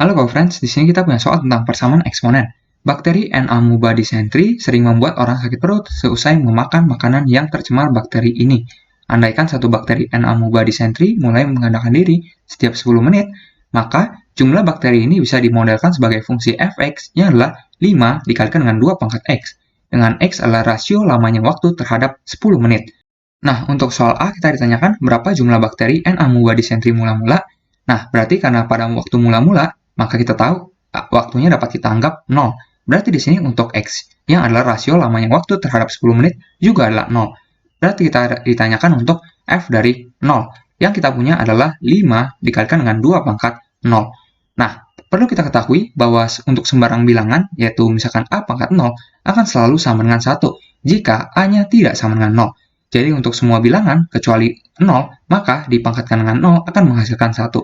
Halo friends, di sini kita punya soal tentang persamaan eksponen. Bakteri N. amoeba dysentery sering membuat orang sakit perut seusai memakan makanan yang tercemar bakteri ini. Andaikan satu bakteri N. amoeba dysentery mulai mengandalkan diri setiap 10 menit, maka jumlah bakteri ini bisa dimodelkan sebagai fungsi fx yang adalah 5 dikalikan dengan 2 pangkat x, dengan x adalah rasio lamanya waktu terhadap 10 menit. Nah, untuk soal A kita ditanyakan berapa jumlah bakteri N. amoeba dysentery mula-mula. Nah, berarti karena pada waktu mula-mula, maka kita tahu waktunya dapat kita anggap 0. Berarti di sini untuk X, yang adalah rasio lamanya waktu terhadap 10 menit, juga adalah 0. Berarti kita ditanyakan untuk F dari 0. Yang kita punya adalah 5 dikalikan dengan 2 pangkat 0. Nah, perlu kita ketahui bahwa untuk sembarang bilangan, yaitu misalkan A pangkat 0, akan selalu sama dengan 1, jika A-nya tidak sama dengan 0. Jadi untuk semua bilangan, kecuali 0, maka dipangkatkan dengan 0 akan menghasilkan 1.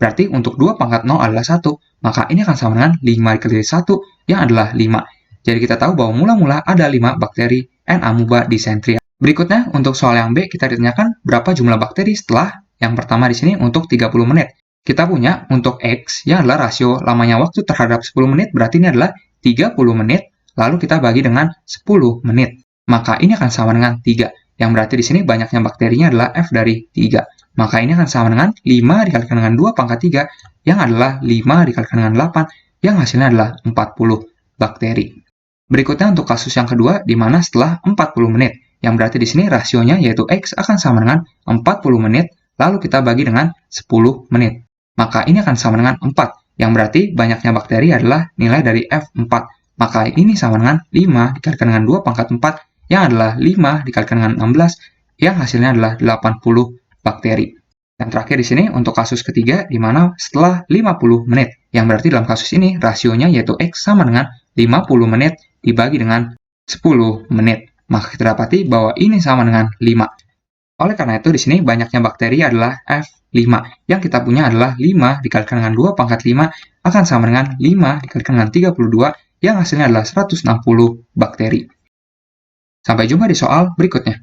Berarti untuk 2 pangkat 0 adalah 1, maka ini akan sama dengan 5 dikali 1 yang adalah 5. Jadi kita tahu bahwa mula-mula ada 5 bakteri N. amoeba dysentery. Berikutnya, untuk soal yang B, kita ditanyakan berapa jumlah bakteri setelah yang pertama di sini untuk 30 menit. Kita punya untuk X yang adalah rasio lamanya waktu terhadap 10 menit, berarti ini adalah 30 menit, lalu kita bagi dengan 10 menit. Maka ini akan sama dengan 3. Yang berarti di sini banyaknya bakterinya adalah F dari 3. Maka ini akan sama dengan 5 dikalikan dengan 2 pangkat 3, yang adalah 5 dikalikan dengan 8, yang hasilnya adalah 40 bakteri. Berikutnya untuk kasus yang kedua, di mana setelah 40 menit, yang berarti di sini rasionya yaitu X akan sama dengan 40 menit, lalu kita bagi dengan 10 menit. Maka ini akan sama dengan 4, yang berarti banyaknya bakteri adalah nilai dari F4. Maka ini sama dengan 5 dikalikan dengan 2 pangkat 4, yang adalah 5 dikalikan dengan 16, yang hasilnya adalah 80 bakteri. Yang terakhir di sini untuk kasus ketiga, di mana setelah 50 menit, yang berarti dalam kasus ini rasionya yaitu X sama dengan 50 menit dibagi dengan 10 menit. Maka kita dapati bahwa ini sama dengan 5. Oleh karena itu, di sini banyaknya bakteri adalah F5. Yang kita punya adalah 5 dikalikan dengan 2 pangkat 5 akan sama dengan 5 dikalikan dengan 32, yang hasilnya adalah 160 bakteri. Sampai jumpa di soal berikutnya.